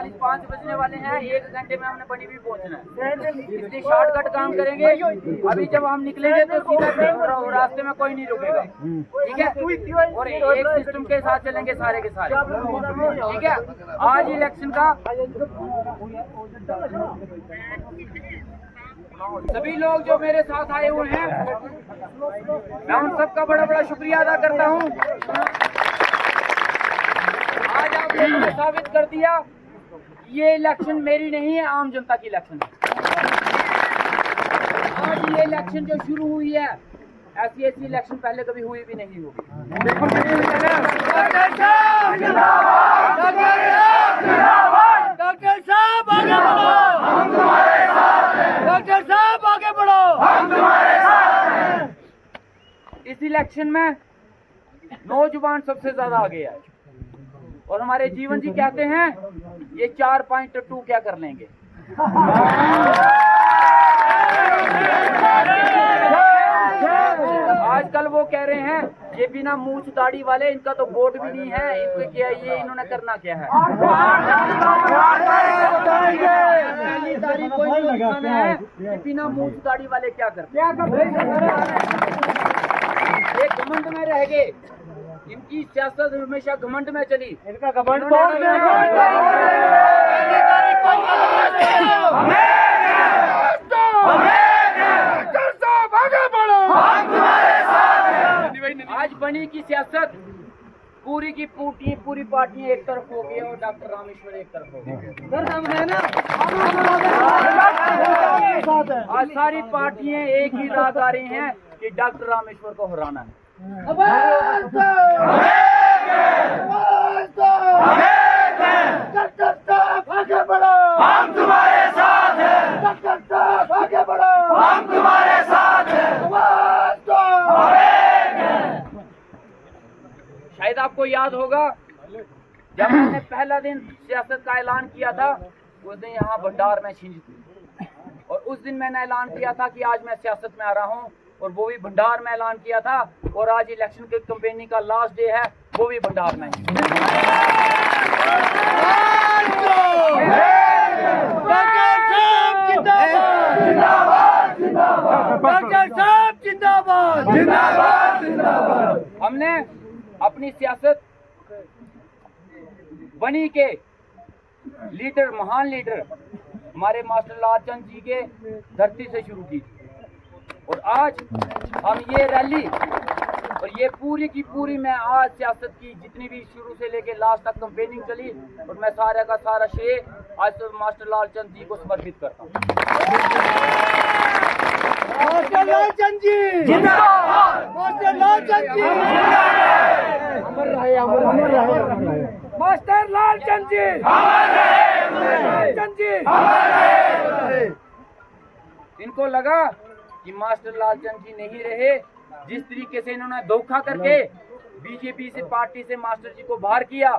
45 5 बजने वाले हैं, 1 घंटे में हमने बनी भी पहुंचना है, इसलिए शॉर्टकट काम करेंगे। अभी जब हम निकलेंगे तो सीधा रास्ते में कोई नहीं रुकेगा, ठीक है, और एक सिस्टम के साथ चलेंगे सारे के सारे, ठीक है। आज इलेक्शन का सभी लोग जो मेरे साथ आए हुए हैं, मैं उन सबका बड़ा बड़ा शुक्रिया अदा करता हूं। आज आप लोगों ने साबित कर दिया ये इलेक्शन मेरी नहीं है, आम जनता की इलेक्शन है। आज ये इलेक्शन जो शुरू हुई है, ऐसी इलेक्शन पहले कभी हुई भी नहीं होगी। डॉक्टर साहब आगे बढ़ो, हम तुम्हारे साथ हैं। डॉक्टर साहब आगे बढ़ो, हम तुम्हारे साथ हैं। इस इलेक्शन में नौजवान सबसे ज्यादा आगे है, और हमारे जीवन जी कहते हैं ये 4.2 क्या कर लेंगे। आजकल वो कह रहे हैं ये बिना मूछ दाढ़ी वाले, इनका तो वोट भी नहीं है, इनको क्या ये इन्होंने करना क्या है। पहली तारीख को इनको दिखाना है कि बिना मूछ दाढ़ी वाले क्या करते ये घमंड में रह गए। इनकी सियासत हमेशा घमंड में चली, इनका घमंड आज बनी की सियासत पूरी की पूरी पार्टियां एक तरफ हो गई और डॉक्टर रामेश्वर एक तरफ हो गए। आज सारी पार्टियां एक ही रात आ रही हैं कि डॉक्टर रामेश्वर को हराना है। आगे बढ़ो, हम तुम्हारे साथ हैं। डॉक्टर साहब आगे बढ़ो, हम तुम्हारे साथ हैं। शायद आपको याद होगा जब मैंने पहला दिन सियासत का ऐलान किया था, उस दिन यहाँ भंडार में छिंज थी, और उस दिन मैंने ऐलान किया था कि आज मैं सियासत में आ रहा हूँ, और वो भी भंडार में ऐलान किया था। और आज इलेक्शन के कैंपेनिंग का लास्ट डे है, वो भी भंडार में। हमने अपनी सियासत बनी के लीडर, महान लीडर हमारे मास्टर लालचंद जी के धरती से शुरू की, और आज हम ये रैली और ये पूरी की पूरी, मैं आज सियासत की जितनी भी शुरू से लेके लास्ट तक कैंपेनिंग चली, और मैं सारे का सारा श्रेय आज तो मास्टर लालचंद जी को समर्पित करता हूँ। मास्टर लालचंद जी जिंदाबाद, मास्टर लालचंद जी अमर रहे, अमर रहे, मास्टर लालचंद जी अमर रहे, लालचंद जी अमर रहे। इनको लगा कि मास्टर लालचंद जी नहीं रहे, जिस तरीके से इन्होंने धोखा करके बीजेपी से पार्टी से मास्टर जी को बाहर किया,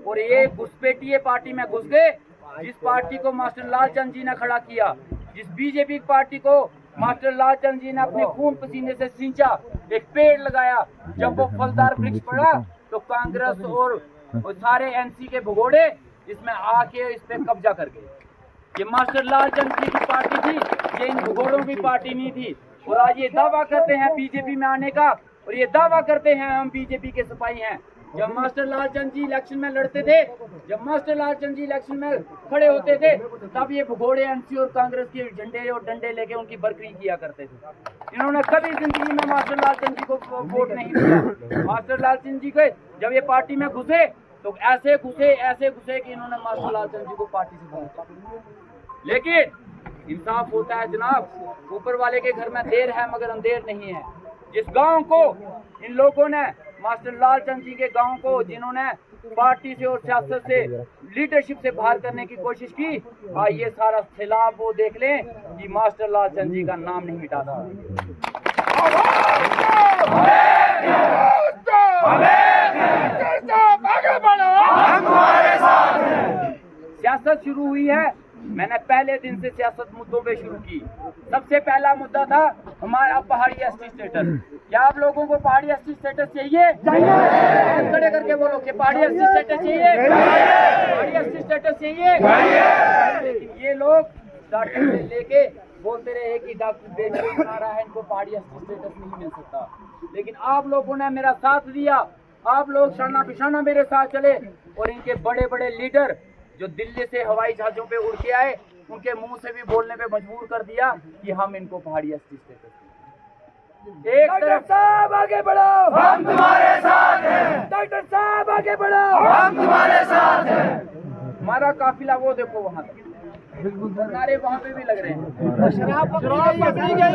और ये घुसपैठिए पार्टी में घुस गए। जिस पार्टी को मास्टर लालचंद जी ने खड़ा किया, जिस बीजेपी पार्टी को मास्टर लालचंद जी ने अपने खून पसीने से सींचा, एक पेड़ लगाया, जब वो फलदार वृक्ष पड़ा तो कांग्रेस और सारे एनसी के भगोड़े इसमें आके इस पे कब्जा कर गए। ये मास्टर लालचंद जी की पार्टी थी, ये इन भगोड़ों की पार्टी नहीं थी। और आज ये दावा करते हैं बीजेपी में आने का, और ये दावा करते हैं हम बीजेपी के सिपाही हैं। जब मास्टर लालचंद जी इलेक्शन में लड़ते थे, जब मास्टर लालचंद जी इलेक्शन में खड़े होते थे, तब ये भगोड़े एनसी और कांग्रेस के झंडे और डंडे लेके उनकी बरकरी किया करते थे। इन्होंने कभी जिंदगी में मास्टर लालचंद जी को वोट नहीं दिया। मास्टर लालचंद जी के जब ये पार्टी में घुसे तो ऐसे घुसे कि इन्होंने मास्टर लालचंद जी को पार्टी से बाहर कर दिया। लेकिन इंसाफ होता है जनाब, ऊपर वाले के घर में देर है मगर अंधेर नहीं है। जिस गांव को इन लोगों ने, मास्टर लालचंद जी के गांव को जिन्होंने पार्टी से और सियासत से, लीडरशिप से बाहर करने की कोशिश की, ये सारा खिलाफ वो देख लें कि मास्टर लालचंद जी का नाम नहीं मिटा था। सियासत शुरू हुई है, मैंने पहले दिन से सियासत मुद्दों पे शुरू की। सबसे पहला मुद्दा था हमारा पहाड़ी एसटी स्टेटस। क्या आप लोगों को पहाड़ी एसटी स्टेटस चाहिए? हाथ खड़े करके बोलो कि पहाड़ी एसटी स्टेटस चाहिए, पहाड़ी एसटी स्टेटस चाहिए। लेकिन ये लोग स्टार्टिंग से लेके बोलते रहे कि डॉक्टर बेनजीर बना रहा है, इनको पहाड़ी एसटी स्टेटस नहीं मिल सकता। लेकिन आप लोगों ने मेरा साथ दिया, आप लोग शाना बिशाना मेरे साथ चले और इनके बड़े बड़े लीडर जो दिल्ली से हवाई जहाजों पे उड़ के आए, उनके मुंह से भी बोलने पे मजबूर कर दिया कि हम इनको पहाड़ी एसटी स्टेटस। एक तरफ साहब आगे बढ़ो, हम तुम्हारे साथ हैं। डॉक्टर साहब आगे बढ़ो, हम तुम्हारे साथ हैं। हमारा काफिला वो देखो वहाँ तक, नारे वहाँ पे भी लग रहे हैं। शराब पकड़ी गई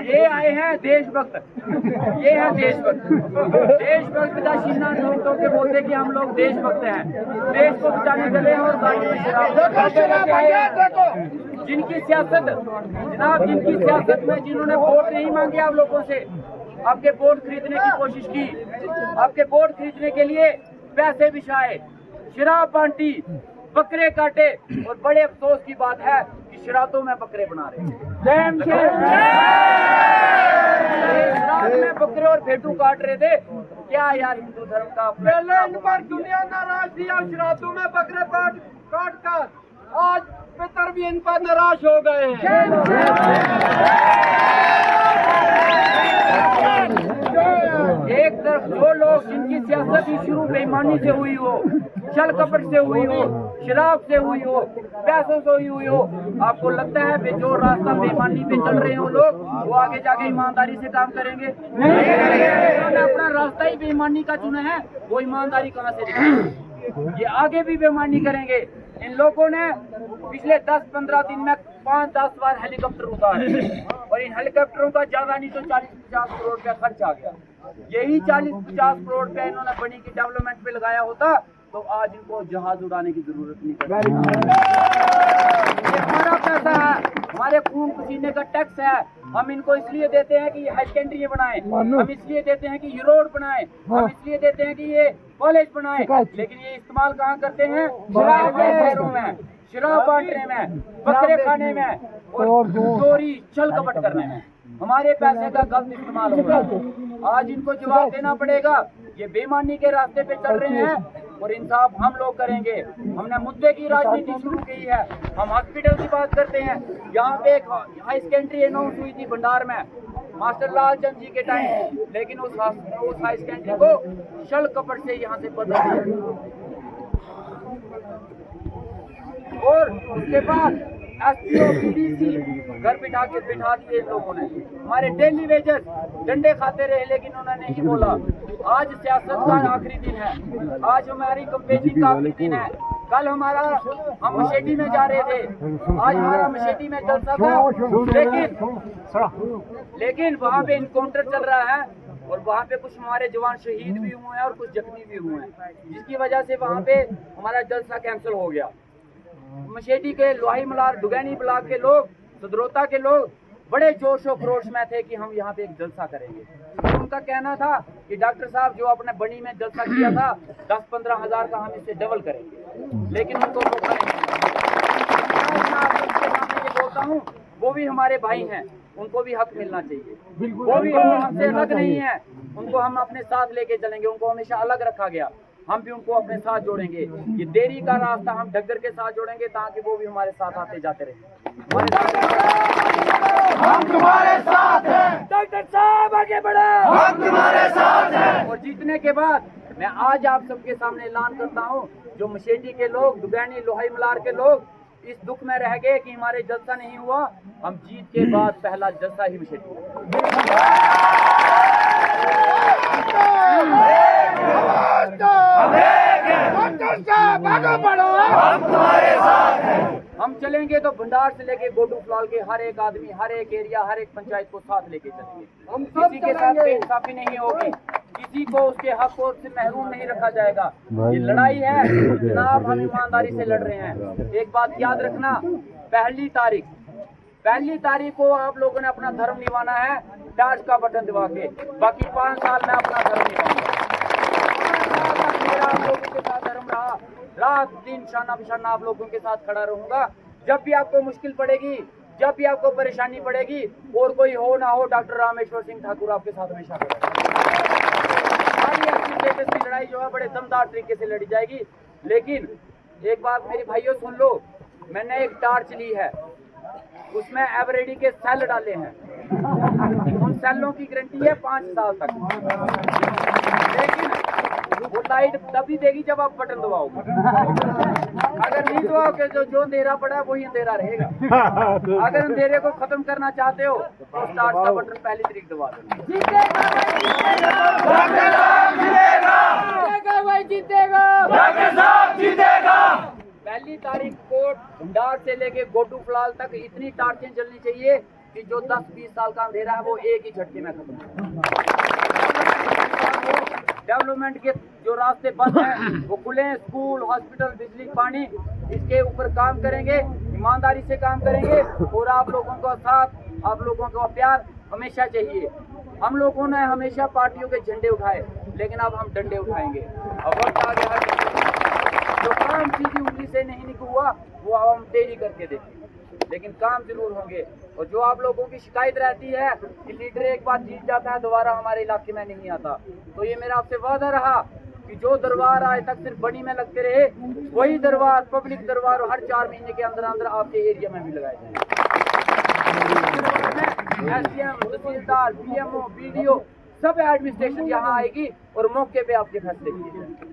ये आए हैं देशभक्त, ये है देशभक्त। देशभक्त का शीना ठोक ठोक के बोलते कि हम लोग देशभक्त हैं, देश को बचाने चले हैं और गाड़ी में शराब। जिनकी सियासत जनाब, जिनकी सियासत में जिन्होंने वोट नहीं मांगे आप लोगों से, आपके वोट खरीदने की कोशिश की, आपके वोट खरीदने के लिए पैसे बिछाए, शराब बांटी, बकरे काटे, और बड़े अफसोस की बात है कि शरातों में बकरे बना रहे हैं। शराब में बकरे और भेटू काट रहे थे। क्या यार हिंदू धर्म का पहले इन पर दुनिया नाराज थी और शरातों में बकरे काट कर आज पितर भी इन पर नाराज हो गए हैं। एक तरफ जो लोग जिनकी सियासत ही शुरू बेईमानी से हुई हो, छल कपट से हुई हो, शराब से हुई हो, पैसों से हुई हो, आपको लगता है जो रास्ता बेईमानी पे चल रहे हो लोग, वो आगे जाके ईमानदारी से काम करेंगे? उन्होंने अपना रास्ता ही बेईमानी का चुना है, वो ईमानदारी कहाँ से दिखाएंगे? ये आगे भी बेईमानी करेंगे। इन लोगों ने पिछले 10-15 दिन में 5-10 बार हेलीकॉप्टर उतारे और इन हेलीकॉप्टरों का ज्यादा नहीं तो 40-50 करोड़ रुपया खर्च आ गया। यही 40-50 करोड़ रुपया इन्होंने बनी की डेवलपमेंट पे लगाया होता तो आज इनको जहाज उड़ाने की जरूरत नहीं पड़ती। ये हमारा पैसा है, हमारे खून पसीने का टैक्स है। हम इनको इसलिए देते हैं कि ये हाई सेकेंडरी बनाए, हम इसलिए देते हैं कि ये रोड बनाए, हम इसलिए देते हैं कि ये कॉलेज बनाए, लेकिन ये इस्तेमाल कहाँ करते हैं? शराब के शहरों में, शराब बांटने में, बकरे खाने में और चोरी छल कपट करने में। हमारे पैसे का गलत इस्तेमाल हो रहा है। आज इनको जवाब देना पड़ेगा। ये बेईमानी के रास्ते पे चल रहे हैं और इंसाफ हम लोग करेंगे। हमने मुद्दे की राजनीति शुरू की है। हम हॉस्पिटल की बात करते हैं। यहाँ पे एक हाई सेकेंडरी अनाउंस हुई थी भंडार में मास्टर लालचंद जी के टाइम, लेकिन उस हाई सेकेंडरी को छल कपट से यहाँ से बदल दिया और उसके बाद SPO PDC घर बिठा दिए लोगों ने। हमारे डेली वेजर्स डंडे खाते रहे लेकिन उन्होंने नहीं बोला। आज सियासत का आखिरी दिन है, आज हमारी कंपेनिंग का आखिरी दिन है। कल हम मशेटी में जा रहे थे, आज हमारा मशेटी में जलसा था, लेकिन वहाँ पे इनकाउंटर चल रहा है और वहाँ पे कुछ हमारे जवान शहीद भी हुए हैं और कुछ जख्मी भी हुए हैं, जिसकी वजह से वहाँ पे हमारा जलसा कैंसिल हो गया। मशेटी के लोहाई मलार डुगैनी ब्लॉक के लोग, सदरोता के लोग बड़े जोश और खरोश में थे कि हम यहाँ पे एक जलसा करेंगे। तो उनका कहना था कि डॉक्टर साहब जो आपने बनी में जलसा किया था 10-15 हज़ार का हम इससे डबल करेंगे, लेकिन उनको मौका नहीं मिला। मैं आपके सामने ये बोलता हूँ, वो भी हमारे भाई हैं, उनको भी हक मिलना चाहिए। वो भी हमसे अलग नहीं है, उनको हम अपने साथ लेके चलेंगे। उनको हमेशा अलग रखा गया, हम भी उनको अपने साथ जोड़ेंगे। ये देरी का रास्ता हम डग्गर के साथ जोड़ेंगे ताकि वो भी हमारे साथ आते जाते रहे। हम तुम्हारे साथ हैं। डॉक्टर साहब आगे बढ़ो, हम तुम्हारे साथ हैं। और जीतने के बाद मैं आज आप सबके सामने ऐलान करता हूँ, जो मशेटी के लोग, दुगैनी लोहाई मलार के लोग इस दुख में रह गए कि हमारे जलसा नहीं हुआ, हम जीत के बाद पहला जलसा ही मशेटी हम तुम्हारे साथ हैं। हम चलेंगे तो भंडार से लेके गोडू फलाल के हर एक आदमी, हर एक एरिया, हर एक पंचायत को साथ लेके चलेंगे। हम किसी के साथ बेइंसाफी नहीं होगी, किसी को उसके हक को से महरूम नहीं रखा जाएगा। ये लड़ाई है जनाब, हम ईमानदारी से लड़ रहे हैं। एक बात याद रखना, पहली तारीख पहली तारीख को आप लोगों ने अपना धर्म निभाना है टार्च का बटन दबा के, बाकी 5 साल में अपना धर्म निभाऊंगा। 5 साल तक मेरा आप लोगों के साथ धर्म रहा, रात दिन शाना बिशाना आप लोगों के साथ खड़ा रहूंगा। जब भी आपको मुश्किल पड़ेगी, जब भी आपको परेशानी पड़ेगी, और कोई हो ना हो, डॉक्टर रामेश्वर सिंह ठाकुर आपके साथ हमेशा खड़ा रहेगा। की लड़ाई जो है बड़े दमदार तरीके से लड़ी जाएगी। लेकिन एक बात मेरे भाइयों सुन लो, मैंने एक टार्च ली है, उसमें एवरेडी के सेल डाले हैं। उन सेलों की गारंटी है 5 साल तक। लेकिन वो लाइट तभी देगी जब आप बटन दबाओगे। अगर नहीं दबाओगे तो जो अंधेरा पड़ा है वही अंधेरा रहेगा। अगर अंधेरे को खत्म करना चाहते हो तो स्टार्ट का बटन पहली तारीख दबा दो। पहली तारीख को डार से लेके गोटू फलाल तक इतनी टार्चें चलनी चाहिए कि जो 10-20 साल का अंधेरा है वो एक ही झटके में खत्म हो। डेवलपमेंट के जो रास्ते बंद हैं वो खुले, स्कूल, हॉस्पिटल, बिजली, पानी, इसके ऊपर काम करेंगे, ईमानदारी से काम करेंगे। और आप लोगों का साथ, आप लोगों का प्यार हमेशा चाहिए। हम लोगों ने हमेशा पार्टियों के झंडे उठाए, लेकिन अब हम डंडे उठाएंगे। अब वक्त आ गया, जो काम सीधी उंगली से नहीं हुआ वो हम देरी करके देखेंगे, लेकिन काम जरूर होंगे। और जो आप लोगों की शिकायत रहती है कि लीडर एक बार जीत जाता है दोबारा हमारे इलाके में नहीं आता, तो ये मेरा आपसे वादा रहा कि जो दरबार आज तक सिर्फ बनी में लगते रहे, वही दरबार, पब्लिक दरबार, हर 4 महीने के अंदर अंदर आपके एरिया में भी लगाए जाएंगे। SDM, तहसीलदार, BMO, BDO, सब एडमिनिस्ट्रेशन यहाँ आएगी और मौके पे आपके फैसले किए जाएंगे।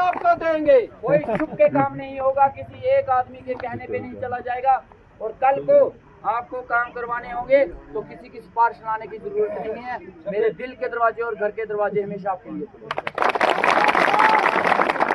आपको देंगे, कोई छुप के काम नहीं होगा, किसी एक आदमी के कहने पे नहीं चला जाएगा। और कल को आपको काम करवाने होंगे तो किसी की सिफारिश लाने की जरूरत नहीं है। मेरे दिल के दरवाजे और घर के दरवाजे हमेशा आपके लिए खुले।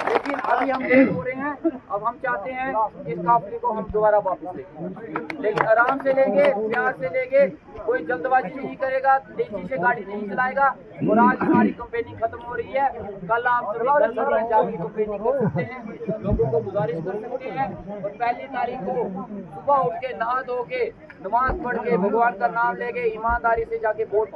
लेकिन अभी हम लेट हो रहे हैं, अब हम चाहते हैं कि इस काफिले को हम दोबारा वापस लेंगे, लेकिन आराम से लेंगे, प्यार से लेंगे, कोई जल्दबाजी नहीं करेगा, तेजी से गाड़ी नहीं चलाएगा। और आज हमारी कंपेनी खत्म हो रही है, कल आप सभी घर घर जाकर कंपेनी कर सकते हैं, लोगों को गुजारिश कर सकते हैं। और पहली तारीख को सुबह उठ के नहा धो के नमाज पढ़ के भगवान का नाम लेके ईमानदारी से जाके वोट